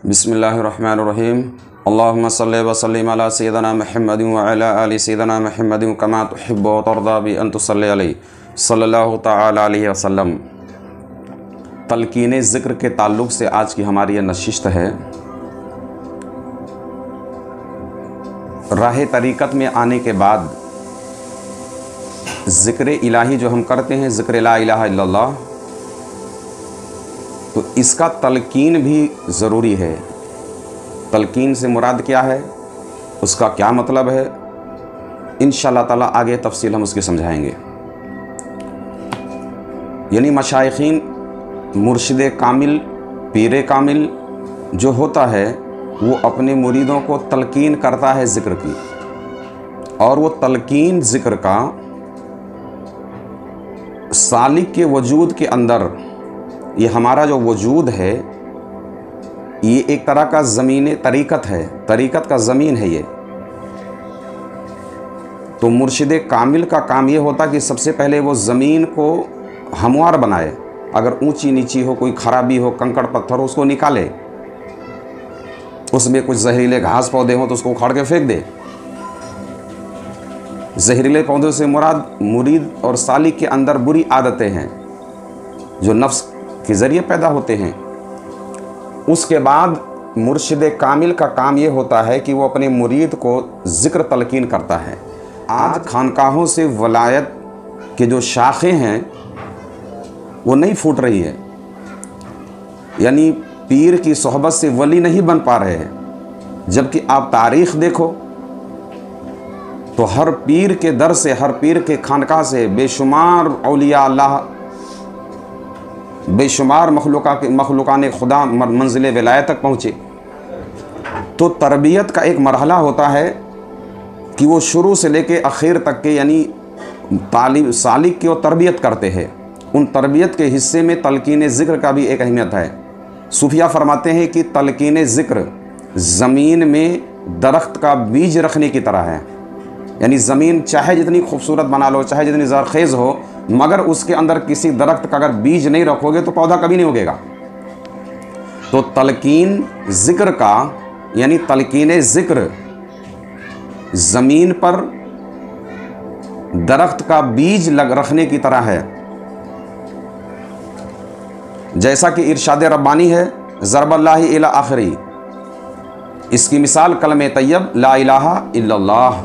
बिस्मिल्लाहिर्रहमानिर्रहीम। अल्लाहुम्मा सल्लि व सल्लिम अला सय्यिदिना मुहम्मदिन व अला आलि सय्यिदिना मुहम्मदिन कमा तुहिब्बु व तर्दा बि अन तुसल्लि अलैहि सल्लल्लाहु तआला अलैहि वसल्लम। तलकीन ज़िक्र के ताल्लुक़ से आज की हमारी यह नशिस्त है। राह तरीक़त में आने के बाद ज़िक्र इलाही जो हम करते हैं, ज़िक्र ला इलाहा इल्लल्लाह, तो इसका तलकीन भी ज़रूरी है। तलकीन से मुराद क्या है, उसका क्या मतलब है, इंशाअल्लाह ताला आगे तफसील हम उसकी समझाएंगे। यानी मशाइखीन, मुर्शिद कामिल, पीर कामिल जो होता है वो अपने मुरीदों को तलकीन करता है ज़िक्र की, और वो तलकीन ज़िक्र का सालिक के वजूद के अंदर, ये हमारा जो वजूद है ये एक तरह का ज़मीन तरीक़त है, तरीक़त का ज़मीन है ये। तो मुर्शिद कामिल का काम ये होता कि सबसे पहले वो ज़मीन को हमवार बनाए। अगर ऊंची नीची हो, कोई खराबी हो, कंकड़ पत्थर हो, उसको निकाले। उसमें कुछ जहरीले घास पौधे हों तो उसको उखाड़ के फेंक दे। जहरीले पौधों से मुराद मुरीद और सालिक के अंदर बुरी आदतें हैं जो नफ्स के ज़रिए पैदा होते हैं। उसके बाद मुर्शिद कामिल का काम ये होता है कि वो अपने मुरीद को ज़िक्र तलकीन करता है। आज खानकाहों से वलायत के जो शाखें हैं वो नहीं फूट रही है, यानी पीर की सोहबत से वली नहीं बन पा रहे हैं। जबकि आप तारीख़ देखो तो हर पीर के दर से, हर पीर के खानकाह से बेशुमार औलिया अल्लाह, बेशुमार मखलूकाने खुदा मंजिल विलायत तक पहुँचे। तो तरबियत का एक मरहला होता है कि वो शुरू से लेके आखिर तक के, यानी तालिब सालिक की वो तरबियत करते हैं। उन तरबियत के हिस्से में तलकीन ज़िक्र का भी एक अहमियत है। सूफिया फरमाते हैं कि तलकीन ज़िक्र ज़मीन में दरख्त का बीज रखने की तरह है। यानी ज़मीन चाहे जितनी खूबसूरत बना लो, चाहे जितनी ज़रखेज़ हो, मगर उसके अंदर किसी दरख्त का अगर बीज नहीं रखोगे तो पौधा कभी नहीं उगेगा। तो तलकीन ज़िक्र का, यानी तलकीन ज़िक्र ज़मीन पर दरख्त का बीज रखने की तरह है। जैसा कि इरशाद रब्बानी है, ज़रबल्लाहि इला आखिरी, इसकी मिसाल कलमे तैयब ला इलाहा इल्लल्लाह।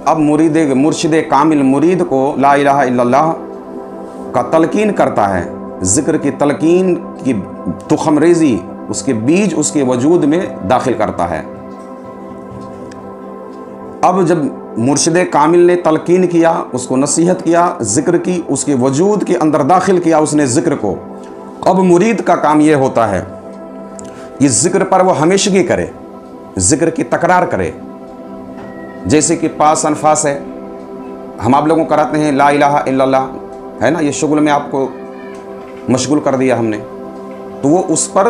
अब मुर्शिद कामिल मुरीद को ला इलाहा इल्लल्लाह का तलकीन करता है, ज़िक्र की तलकीन की तुखमरेज़ी, उसके बीज उसके वजूद में दाखिल करता है। अब जब मुर्शिद कामिल ने तलकीन किया, उसको नसीहत किया, ज़िक्र की, उसके वजूद के अंदर दाखिल किया उसने ज़िक्र को, अब मुरीद का काम यह होता है कि ज़िक्र पर वो हमेशगी करे, ज़िक्र की तकरार करे। जैसे कि पास अनफास है, हम आप लोगों को कराते हैं ला इलाहा इल्लल्लाह, है ना, ये शुगल में आपको मशगूल कर दिया हमने, तो वो उस पर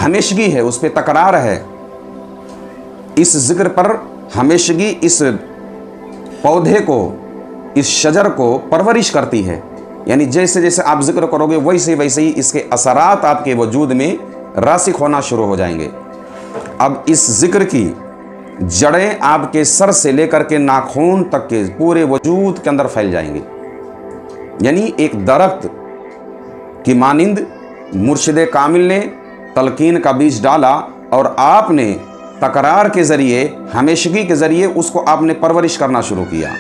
हमेशगी है, उस पर तकरार है। इस ज़िक्र पर हमेशगी इस पौधे को, इस शजर को परवरिश करती है। यानी जैसे जैसे आप ज़िक्र करोगे वैसे वैसे ही इसके असरात आपके वजूद में रासिख होना शुरू हो जाएंगे। अब इस ज़िक्र की जड़ें आपके सर से लेकर के नाखून तक के पूरे वजूद के अंदर फैल जाएंगी। यानी एक दरख्त की मानिंद मुर्शिद कामिल ने तलकीन का बीज डाला और आपने तकरार के ज़रिए, हमेशगी के ज़रिए उसको आपने परवरिश करना शुरू किया।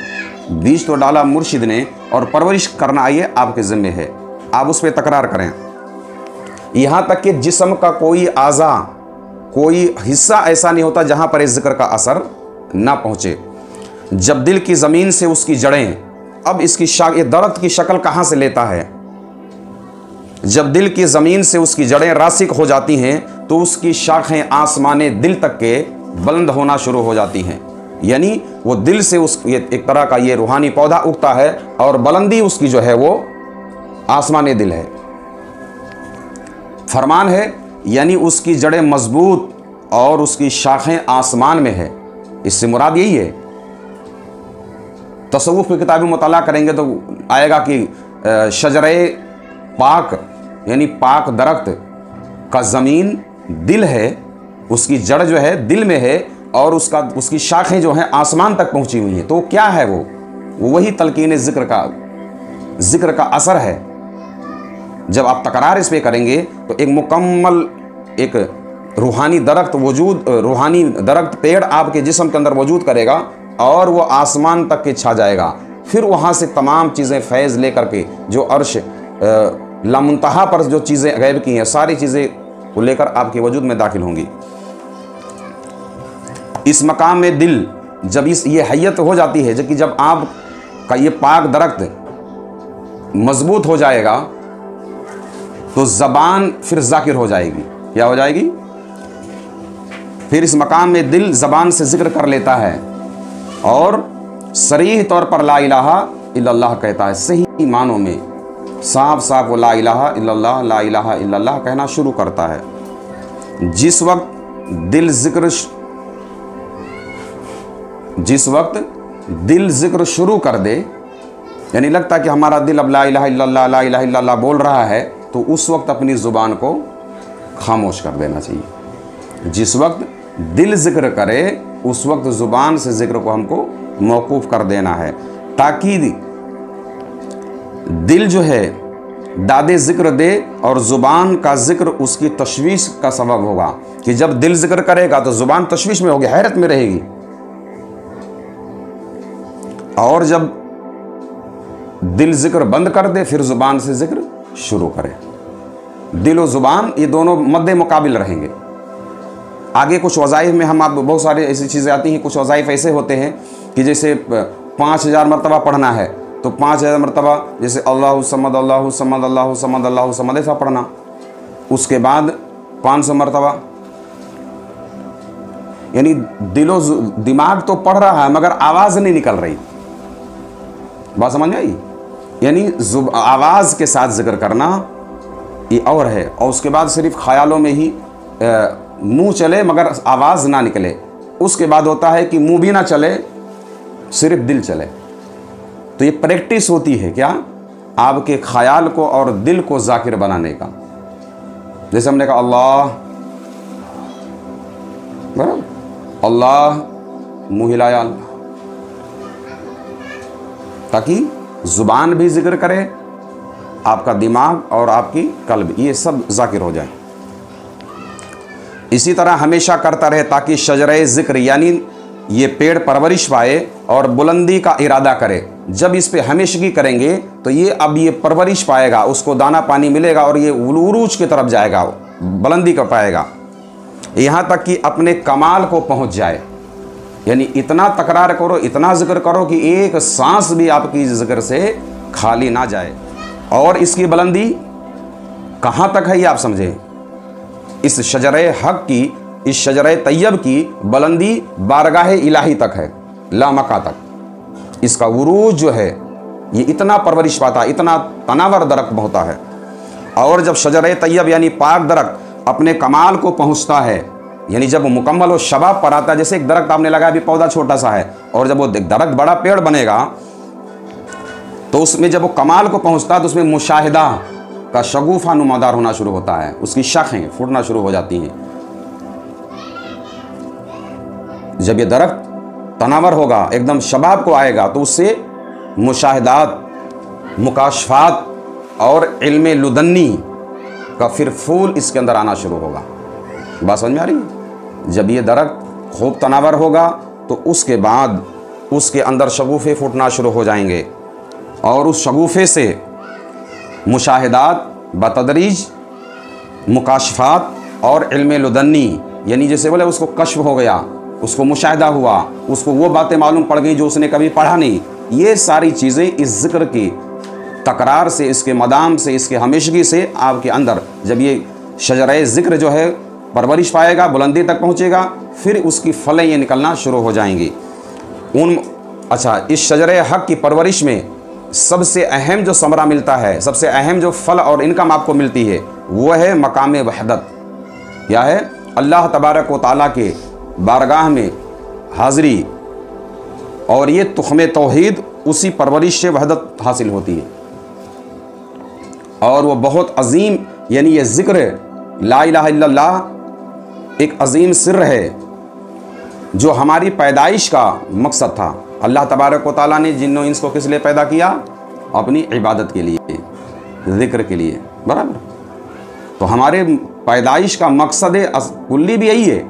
बीज तो डाला मुर्शिद ने, और परवरिश करना ये आपके ज़िम्मे है। आप उस पर तकरार करें। यहाँ तक कि जिस्म का कोई आज़ा, कोई हिस्सा ऐसा नहीं होता जहाँ पर इस ज़िक्र का असर ना पहुँचे। जब दिल की ज़मीन से उसकी जड़ें, अब इसकी ये दरख्त की शक्ल कहाँ से लेता है, जब दिल की ज़मीन से उसकी जड़ें रासिक हो जाती हैं तो उसकी शाखें आसमाने दिल तक के बुलंद होना शुरू हो जाती हैं। यानी वो दिल से ये एक तरह का ये रूहानी पौधा उगता है, और बुलंदी उसकी जो है वो आसमाने दिल है। फरमान है, यानी उसकी जड़ें मजबूत और उसकी शाखें आसमान में है। इससे मुराद यही है। तसव्वुफ़ की किताबें मुताला करेंगे तो आएगा कि शजरे पाक, यानी पाक दरख्त का ज़मीन दिल है, उसकी जड़ जो है दिल में है और उसकी शाखें जो हैं आसमान तक पहुंची हुई हैं। तो क्या है वो वही तलकीन जिक्र का असर है। जब आप तकरार इस पे करेंगे तो एक मुकम्मल एक रूहानी दरख्त पेड़ आपके जिस्म के अंदर वजूद करेगा और वो आसमान तक के छा जाएगा। फिर वहाँ से तमाम चीज़ें फैज़ लेकर के जो अर्श लामुंतहा पर जो चीज़ें गैब की हैं सारी चीज़ें को लेकर आपके वजूद में दाखिल होंगी। इस मकाम में दिल जब ये हैयत हो जाती है, जबकि जब आपका ये पाक दरख्त मजबूत हो जाएगा तो ज़बान फिर जाकिर हो जाएगी। क्या हो जाएगी? फिर इस मकाम में दिल ज़बान से जिक्र कर लेता है और सरीह तौर पर ला इलाहा इल्लल्लाह कहता है। सही मानों में साफ साफ वो ला इलाहा इल्लल्लाह कहना शुरू करता है। जिस वक्त दिल जिक्र शुरू कर दे, यानी लगता कि हमारा दिल अब ला इलाहा इल्लल्लाह बोल रहा है, तो उस वक्त अपनी ज़ुबान को खामोश कर देना चाहिए। जिस वक्त दिल जिक्र करे उस वक्त ज़ुबान से जिक्र को हमको मौकूफ़ कर देना है, ताकि दिल जो है दादे जिक्र दे और ज़ुबान का जिक्र उसकी तशवीश का सबब होगा। कि जब दिल जिक्र करेगा तो ज़ुबान तशवीश में होगी, हैरत में रहेगी, और जब दिल जिक्र बंद कर दे फिर ज़ुबान से जिक्र शुरू करे। दिल और ज़ुबान ये दोनों मद्दे मुकाबिल रहेंगे। आगे कुछ वज़ाइफ में हम आप बहुत सारी ऐसी चीज़ें आती हैं। कुछ वज़ाइफ ऐसे होते हैं कि जैसे 5000 मरतबा पढ़ना है तो 5000 मरतबा जैसे अल्लाहु समद अल्लाहु समद अल्लाहु समद अल्लाहु समद ऐसा पढ़ना। उसके बाद 500 मरतबा, यानी दिलो दिमाग तो पढ़ रहा है मगर आवाज़ नहीं निकल रही। बात समझ में आई? यानी आवाज़ के साथ जिक्र करना ये और है, और उसके बाद सिर्फ ख्यालों में ही मुंह चले मगर आवाज़ ना निकले। उसके बाद होता है कि मुंह भी ना चले, सिर्फ दिल चले। तो ये प्रैक्टिस होती है क्या? आपके ख्याल को और दिल को जाकिर बनाने का। जैसे हमने कहा अल्लाह, बराबर अल्लाह, मुँह हिलाया अल्लाह, ताकि ज़ुबान भी जिक्र करे, आपका दिमाग और आपकी कल्ब ये सब जाकिर हो जाए। इसी तरह हमेशा करता रहे ताकि शजरे ज़िक्र यानी ये पेड़ परवरिश पाए और बुलंदी का इरादा करे। जब इस पे हमेशगी करेंगे तो ये अब ये परवरिश पाएगा, उसको दाना पानी मिलेगा और ये उरूज की तरफ जाएगा, बुलंदी का पाएगा, यहाँ तक कि अपने कमाल को पहुँच जाए। यानी इतना तकरार करो, इतना जिक्र करो कि एक सांस भी आपकी जिक्र से खाली ना जाए। और इसकी बुलंदी कहाँ तक है ये आप समझें। इस शजरे हक की, इस शजरे तैयब की बुलंदी बारगाह इलाही तक है, लामका तक। इसका उरूज जो है ये इतना परवरिश पाता है, इतना तनावर दरख्त होता है। और जब शजरे तैयब यानी पाक दरख्त अपने कमाल को पहुँचता है, यानी जब वो मुकम्मल हो शबाब पर आता है, जैसे एक दरख्त आपने लगाया, अभी पौधा छोटा सा है, और जब वो दरख्त बड़ा पेड़ बनेगा तो उसमें जब वो कमाल को पहुंचता है तो उसमें मुशाहिदा का शगुफा नुमादार होना शुरू होता है, उसकी शाखें फूटना शुरू हो जाती हैं। जब ये दरख्त तनावर होगा, एकदम शबाब को आएगा, तो उससे मुशाहिदात, मुकाशफात और इल्म लुदन्नी का फिर फूल इसके अंदर आना शुरू होगा। बात समझ में आ रही है? जब ये दरख्त खूब तनावर होगा तो उसके बाद उसके अंदर शगुफे फूटना शुरू हो जाएंगे और उस शगुफे से मुशाहिदात बतदरीज, मुकाशफात और इल्म लुदन्नी, यानी जैसे बोले उसको कश्फ हो गया, उसको मुशाहिदा हुआ, उसको वो बातें मालूम पड़ गई जो उसने कभी पढ़ा नहीं। ये सारी चीज़ें इस जिक्र की तकरार से, इसके मदाम से, इसके हमेशगी से आपके अंदर जब ये शजरे ज़िक्र जो है परवरिश पाएगा, बुलंदी तक पहुँचेगा, फिर उसकी फलें ये निकलना शुरू हो जाएंगी। अच्छा, इस शजरे हक की परवरिश में सबसे अहम जो समरा मिलता है, सबसे अहम जो फल और इनकम आपको मिलती है, वो है मकाम वहदत। क्या है? अल्लाह तबारक व तआला के बारगाह में हाज़िरी, और ये तुख़्मे तौहीद उसी परवरिश से वहदत हासिल होती है। और वो बहुत अजीम, यानी ये ज़िक्र ला इलाहा इल्लल्लाह एक अजीम सिर है जो हमारी पैदाइश का मकसद था। अल्लाह तबारक व तआला ने जिन्नो इंस को किस लिए पैदा किया? अपनी इबादत के लिए, ज़िक्र के लिए, बराबर। तो हमारे पैदाइश का मकसद कुल्ली भी यही है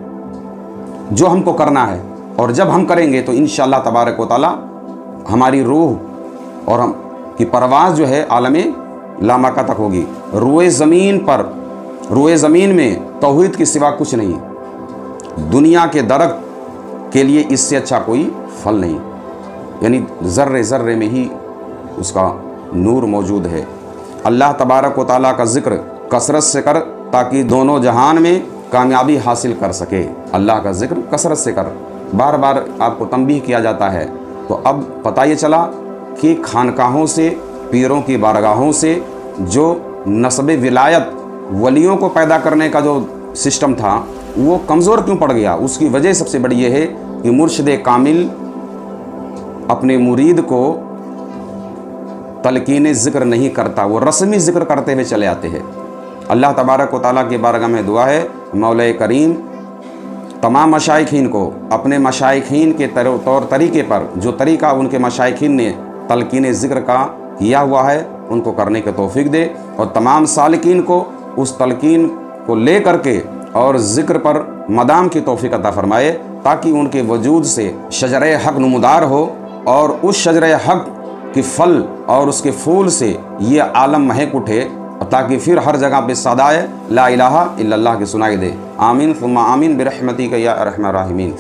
जो हमको करना है, और जब हम करेंगे तो इंशाअल्लाह तबारक व तआला हमारी रूह और हम की परवाज़ जो है आलमे लामका तक होगी। रुए ज़मीन में तौहीद के सिवा कुछ नहीं। दुनिया के दरख्त के लिए इससे अच्छा कोई फल नहीं, यानी ज़र्रे ज़र्रे में ही उसका नूर मौजूद है। अल्लाह तबारक व तआला का ज़िक्र कसरत से कर ताकि दोनों जहान में कामयाबी हासिल कर सके। अल्लाह का ज़िक्र कसरत से कर, बार बार आपको तंबीह किया जाता है। तो अब पता ये चला कि खानकाहों से, पीरों की बारगाहों से जो नस्ब विलायत वलियों को पैदा करने का जो सिस्टम था वो कमज़ोर क्यों पड़ गया? उसकी वजह सबसे बड़ी ये है कि मुर्शिद कामिल अपने मुरीद को तलकीन ज़िक्र नहीं करता, वो रस्मी ज़िक्र करते हुए चले आते हैं। अल्लाह तबारक व तआला की बारगाह में दुआ है, मौला करीम तमाम मशाइखीन को अपने मशाइखीन के तौर तरीके पर, जो तरीका उनके मशाइखीन ने तलकीन ज़िक्र का किया हुआ है, उनको करने के तौफीक दे, और तमाम सालिकीन को उस तलकीन को ले करके और ज़िक्र पर मदाम की तौफीक अता फरमाए, ताकि उनके वजूद से शजरे हक़ नुमदार हो और उस शजरे हक़ की फल और उसके फूल से ये आलम महक उठे, ताकि फिर हर जगह पे सदाए ला इलाहा इल्लल्लाह की सुनाई दे। आमीन सुम्मा आमीन बिरहमतिका या अरहमर राहिमीन।